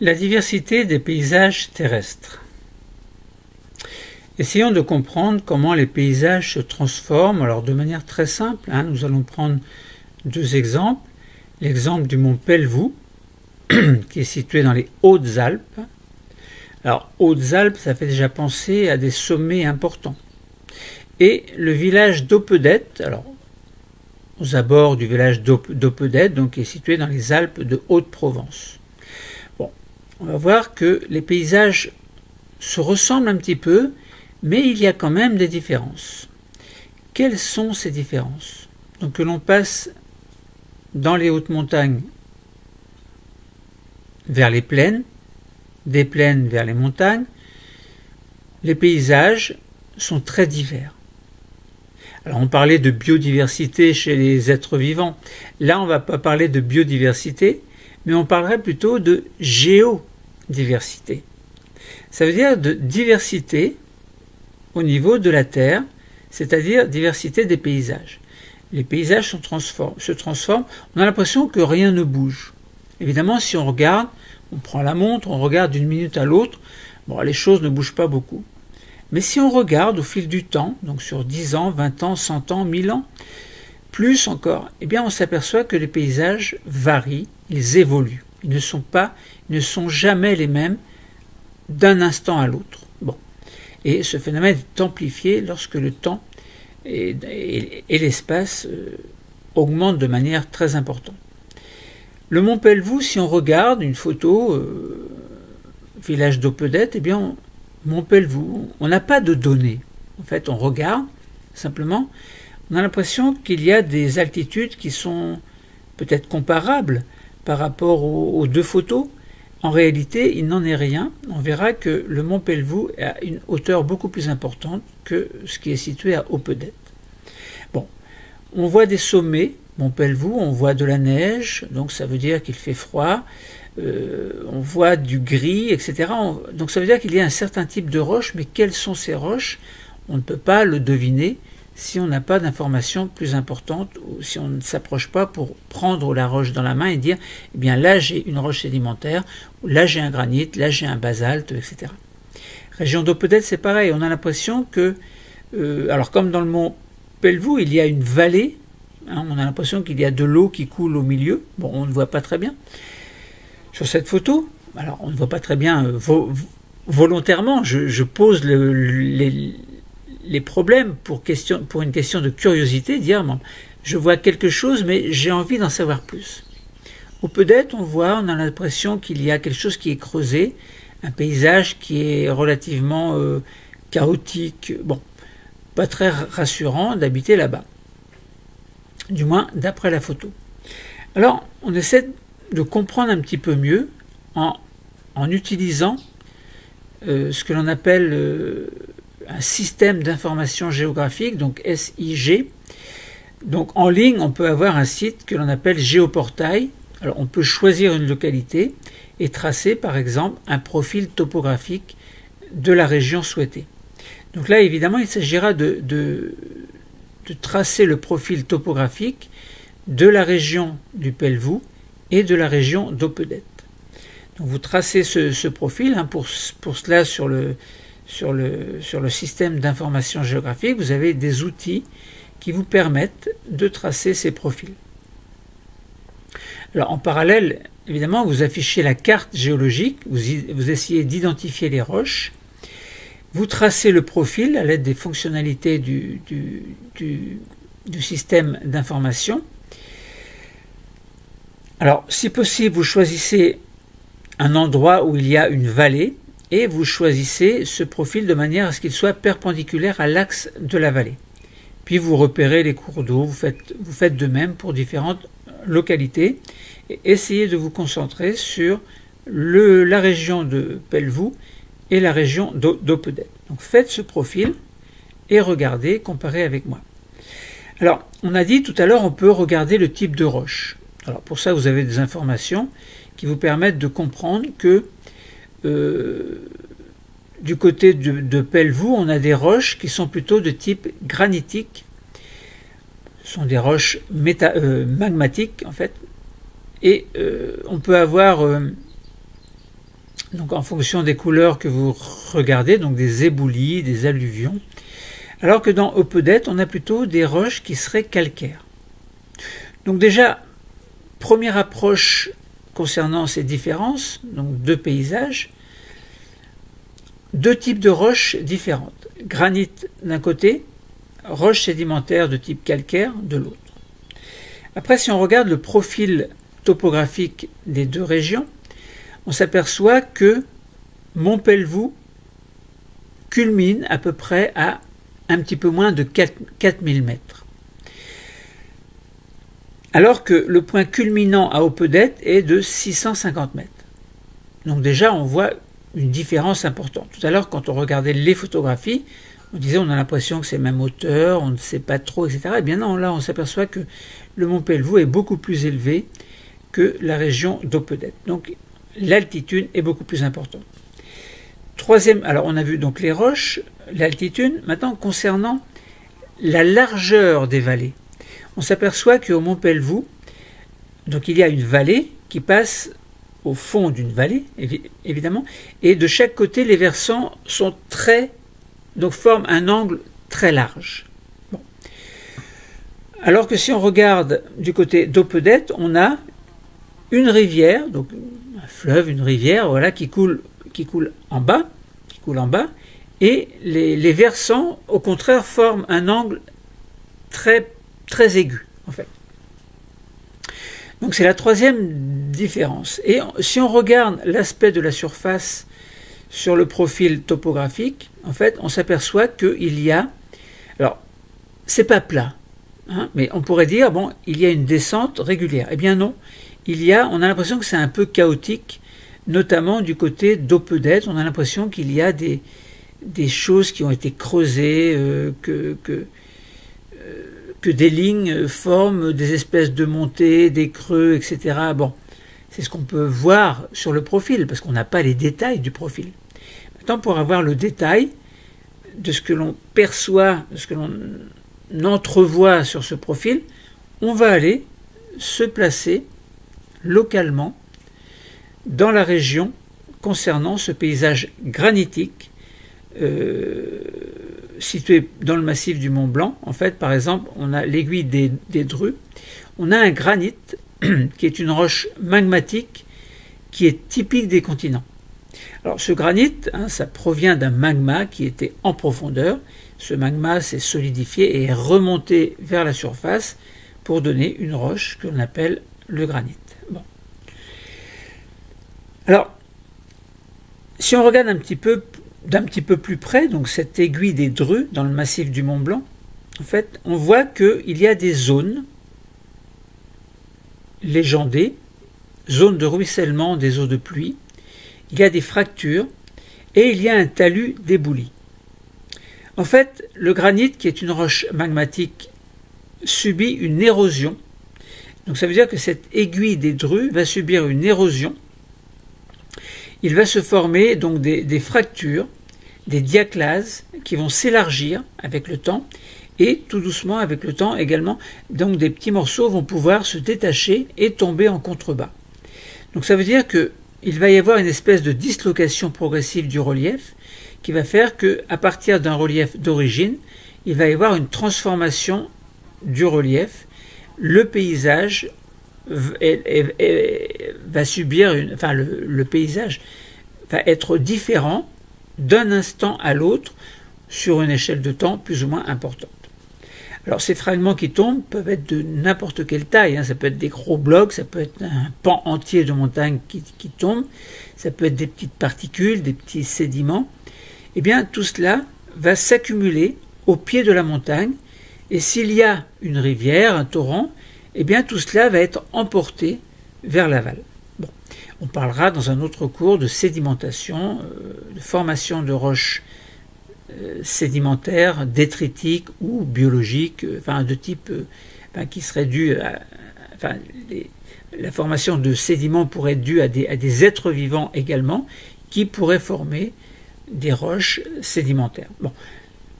La diversité des paysages terrestres. Essayons de comprendre comment les paysages se transforment. Alors de manière très simple, nous allons prendre deux exemples. L'exemple du mont Pelvoux, qui est situé dans les Hautes-Alpes. Alors Hautes-Alpes, ça fait déjà penser à des sommets importants. Et le village d'Opedette, alors aux abords du village d'Opedette, donc qui est situé dans les Alpes de Haute-Provence. Bon, on va voir que les paysages se ressemblent un petit peu, mais il y a quand même des différences. Quelles sont ces différences? Donc que l'on passe dans les hautes montagnes vers les plaines, des plaines vers les montagnes, les paysages sont très divers. Alors on parlait de biodiversité chez les êtres vivants. Là on ne va pas parler de biodiversité, mais on parlerait plutôt de géodiversité. Ça veut dire de diversité au niveau de la Terre, c'est-à-dire diversité des paysages. Les paysages se transforment, on a l'impression que rien ne bouge. Évidemment, si on regarde, on prend la montre, on regarde d'une minute à l'autre, bon, les choses ne bougent pas beaucoup. Mais si on regarde au fil du temps, donc sur 10 ans, 20 ans, 100 ans, 1000 ans, plus encore, eh bien on s'aperçoit que les paysages varient, ils évoluent. Ils ne sont jamais les mêmes d'un instant à l'autre. Bon. Et ce phénomène est amplifié lorsque le temps et l'espace augmentent de manière très importante. Le mont Pelvoux, si on regarde une photo, village d'Opedette, eh bien, mont Pelvoux, on n'a pas de données. En fait, on regarde, simplement, on a l'impression qu'il y a des altitudes qui sont peut-être comparables par rapport aux deux photos. En réalité, il n'en est rien. On verra que le mont Pelvoux a une hauteur beaucoup plus importante que ce qui est situé à Opedette. Bon, on voit des sommets, mont Pelvoux, on voit de la neige, donc ça veut dire qu'il fait froid. On voit du gris, etc. Donc ça veut dire qu'il y a un certain type de roches, mais quelles sont ces roches? On ne peut pas le deviner si on n'a pas d'informations plus importantes ou si on ne s'approche pas pour prendre la roche dans la main et dire eh bien là j'ai une roche sédimentaire, là j'ai un granit, là j'ai un basalte, etc. Région d'Opedette, c'est pareil, on a l'impression que, alors comme dans le mont Pelvoux, il y a une vallée, on a l'impression qu'il y a de l'eau qui coule au milieu, bon on ne voit pas très bien. Sur cette photo, alors on ne voit pas très bien volontairement, je pose les problèmes pour une question de curiosité, dire bon, je vois quelque chose mais j'ai envie d'en savoir plus. Opedette, on a l'impression qu'il y a quelque chose qui est creusé, un paysage qui est relativement chaotique, bon, pas très rassurant d'habiter là-bas, du moins d'après la photo. Alors on essaie de comprendre un petit peu mieux en utilisant ce que l'on appelle un système d'information géographique, donc SIG. Donc en ligne, on peut avoir un site que l'on appelle Géoportail. Alors on peut choisir une localité et tracer par exemple un profil topographique de la région souhaitée. Donc là évidemment il s'agira de tracer le profil topographique de la région du Pelvoux et de la région d'Opedette. Donc vous tracez ce profil, pour cela sur le système d'information géographique, vous avez des outils qui vous permettent de tracer ces profils. Alors en parallèle, évidemment, vous affichez la carte géologique, vous essayez d'identifier les roches, vous tracez le profil à l'aide des fonctionnalités du système d'information. Alors, si possible, vous choisissez un endroit où il y a une vallée et vous choisissez ce profil de manière à ce qu'il soit perpendiculaire à l'axe de la vallée. Puis vous repérez les cours d'eau, vous faites de même pour différentes localités et essayez de vous concentrer sur la région de Pelvoux et la région d'Opedette. Donc faites ce profil et regardez, comparez avec moi. Alors, on a dit tout à l'heure, on peut regarder le type de roche. Alors pour ça, vous avez des informations qui vous permettent de comprendre que du côté de Pelvoux, on a des roches qui sont plutôt de type granitique. Ce sont des roches magmatiques en fait. Et on peut avoir donc en fonction des couleurs que vous regardez, donc des éboulis, des alluvions, alors que dans Opedette, on a plutôt des roches qui seraient calcaires. Donc déjà, première approche concernant ces différences, donc deux paysages, deux types de roches différentes. Granit d'un côté, roches sédimentaires de type calcaire de l'autre. Après, si on regarde le profil topographique des deux régions, on s'aperçoit que Montpelvoux culmine à peu près à un petit peu moins de 4000 mètres. Alors que le point culminant à Opedette est de 650 mètres. Donc déjà, on voit une différence importante. Tout à l'heure, quand on regardait les photographies, on disait on a l'impression que c'est même hauteur, on ne sait pas trop, etc. Eh bien non, là, on s'aperçoit que le Montpelvoux est beaucoup plus élevé que la région d'Opedette. Donc l'altitude est beaucoup plus importante. Troisième, alors on a vu donc les roches, l'altitude. Maintenant, concernant la largeur des vallées, on s'aperçoit qu'au Montpelvoux, donc il y a une vallée qui passe au fond d'une vallée, évidemment, et de chaque côté, les versants sont donc forment un angle très large. Bon. Alors que si on regarde du côté d'Opedette, on a une rivière, donc un fleuve, une rivière, voilà, qui coule en bas, et les versants, au contraire, forment un angle très, très aigu, en fait. Donc c'est la troisième différence. Et si on regarde l'aspect de la surface sur le profil topographique, en fait, on s'aperçoit qu'il y a, alors, c'est pas plat, hein, mais on pourrait dire, bon, il y a une descente régulière. Eh bien non, on a l'impression que c'est un peu chaotique, notamment du côté d'Opedette. On a l'impression qu'il y a des choses qui ont été creusées, que des lignes forment des espèces de montées, des creux, etc. Bon, c'est ce qu'on peut voir sur le profil, parce qu'on n'a pas les détails du profil. Maintenant, pour avoir le détail de ce que l'on perçoit, de ce que l'on entrevoit sur ce profil, on va aller se placer localement dans la région concernant ce paysage granitique situé dans le massif du Mont Blanc. En fait, par exemple, on a l'aiguille des Drus. On a un granit qui est une roche magmatique qui est typique des continents. Alors ce granit, ça provient d'un magma qui était en profondeur. Ce magma s'est solidifié et est remonté vers la surface pour donner une roche que l'on appelle le granit. Bon. Alors, si on regarde d'un petit peu plus près, donc cette aiguille des Drus dans le massif du Mont Blanc, en fait, on voit qu'il y a des zones légendées, zones de ruissellement des eaux de pluie, il y a des fractures et il y a un talus d'ébouli. En fait, le granit, qui est une roche magmatique, subit une érosion. Donc ça veut dire que cette aiguille des Drus va subir une érosion. Il va se former donc des fractures, des diaclases qui vont s'élargir avec le temps et tout doucement avec le temps également, donc des petits morceaux vont pouvoir se détacher et tomber en contrebas. Donc ça veut dire qu'il va y avoir une espèce de dislocation progressive du relief qui va faire qu'à partir d'un relief d'origine, il va y avoir une transformation du relief. Le paysage va subir, le paysage va être différent d'un instant à l'autre sur une échelle de temps plus ou moins importante. Alors ces fragments qui tombent peuvent être de n'importe quelle taille, ça peut être des gros blocs, ça peut être un pan entier de montagne qui tombe, ça peut être des petites particules, des petits sédiments. Eh bien tout cela va s'accumuler au pied de la montagne et s'il y a une rivière, un torrent, eh bien tout cela va être emporté vers l'aval. Bon. On parlera dans un autre cours de sédimentation, de formation de roches sédimentaires, détritiques ou biologiques, de type qui serait due à... la formation de sédiments pourrait être due à des êtres vivants également, qui pourraient former des roches sédimentaires. Bon.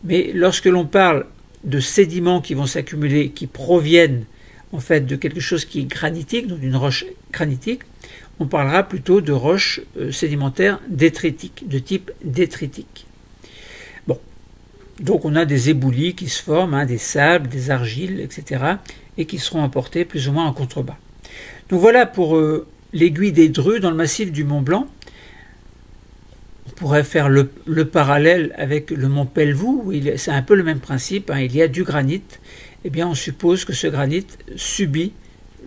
Mais lorsque l'on parle de sédiments qui vont s'accumuler, qui proviennent en fait de quelque chose qui est granitique, donc d'une roche granitique, on parlera plutôt de roches sédimentaires détritiques, de type détritique. Bon, donc on a des éboulis qui se forment, des sables, des argiles, etc., et qui seront apportés plus ou moins en contrebas. Donc voilà pour l'aiguille des Dreux dans le massif du Mont Blanc. On pourrait faire le parallèle avec le mont Pelvoux, où c'est un peu le même principe, il y a du granit, eh bien on suppose que ce granit subit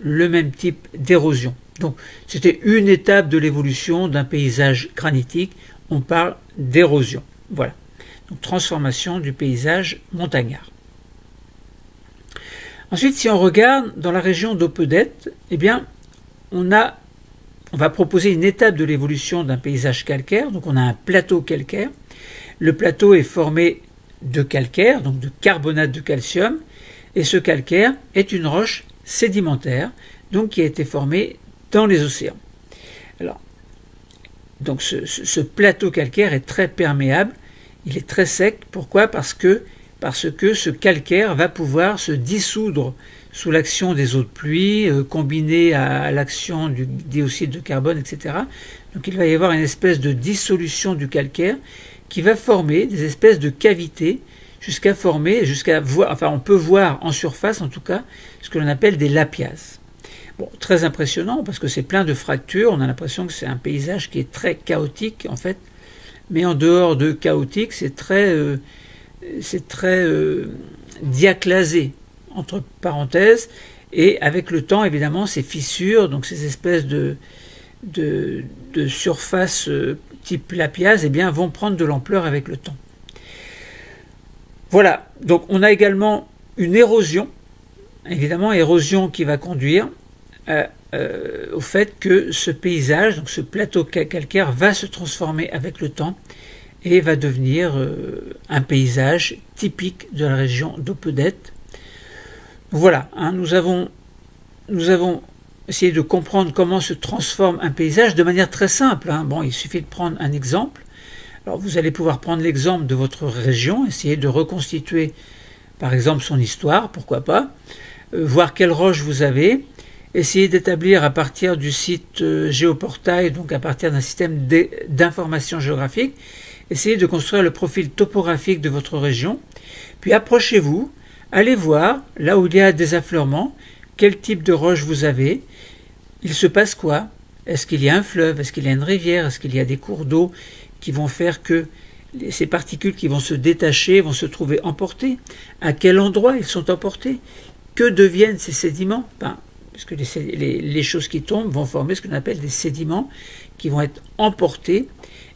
le même type d'érosion. Donc c'était une étape de l'évolution d'un paysage granitique, on parle d'érosion. Voilà, donc transformation du paysage montagnard. Ensuite, si on regarde dans la région d'Opedette, eh bien on va proposer une étape de l'évolution d'un paysage calcaire. Donc on a un plateau calcaire. Le plateau est formé de calcaire, donc de carbonate de calcium, et ce calcaire est une roche sédimentaire, donc qui a été formée dans les océans. Alors, donc ce plateau calcaire est très perméable, il est très sec. Pourquoi ? Parce que ce calcaire va pouvoir se dissoudre sous l'action des eaux de pluie, combinées à l'action du dioxyde de carbone, etc. Donc il va y avoir une espèce de dissolution du calcaire qui va former des espèces de cavités jusqu'à voir, enfin on peut voir en surface en tout cas, ce que l'on appelle des lapiaz. Bon, très impressionnant parce que c'est plein de fractures, on a l'impression que c'est un paysage qui est très chaotique en fait, mais en dehors de chaotique, c'est très diaclasé, entre parenthèses, et avec le temps, évidemment, ces fissures, donc ces espèces de surfaces type lapiaz, eh bien, vont prendre de l'ampleur avec le temps. Voilà, donc on a également une érosion, évidemment, érosion qui va conduire au fait que ce paysage, donc ce plateau calcaire, va se transformer avec le temps et va devenir un paysage typique de la région d'Opedette. Voilà, nous avons essayé de comprendre comment se transforme un paysage de manière très simple. Bon, il suffit de prendre un exemple. Alors vous allez pouvoir prendre l'exemple de votre région, essayer de reconstituer par exemple son histoire, pourquoi pas, voir quelles roches vous avez, essayer d'établir à partir du site Géoportail, donc à partir d'un système d'information géographique, essayez de construire le profil topographique de votre région, puis approchez-vous, allez voir là où il y a des affleurements, quel type de roche vous avez, il se passe quoi, est-ce qu'il y a un fleuve, est-ce qu'il y a une rivière, est-ce qu'il y a des cours d'eau qui vont faire que ces particules qui vont se détacher vont se trouver emportées, à quel endroit ils sont emportés, que deviennent ces sédiments, parce que les choses qui tombent vont former ce qu'on appelle des sédiments qui vont être emportés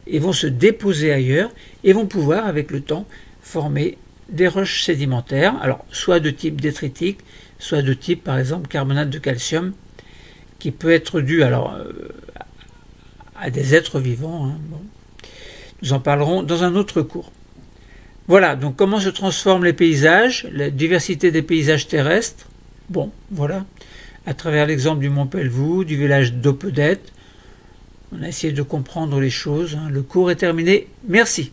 et vont se déposer ailleurs et vont pouvoir avec le temps former des roches sédimentaires, alors soit de type détritique, soit de type par exemple carbonate de calcium, qui peut être dû alors à des êtres vivants. Bon. Nous en parlerons dans un autre cours. Voilà, donc comment se transforment les paysages, la diversité des paysages terrestres. Bon, voilà, à travers l'exemple du mont Pelvoux, du village d'Opedette, on a essayé de comprendre les choses. Le cours est terminé. Merci.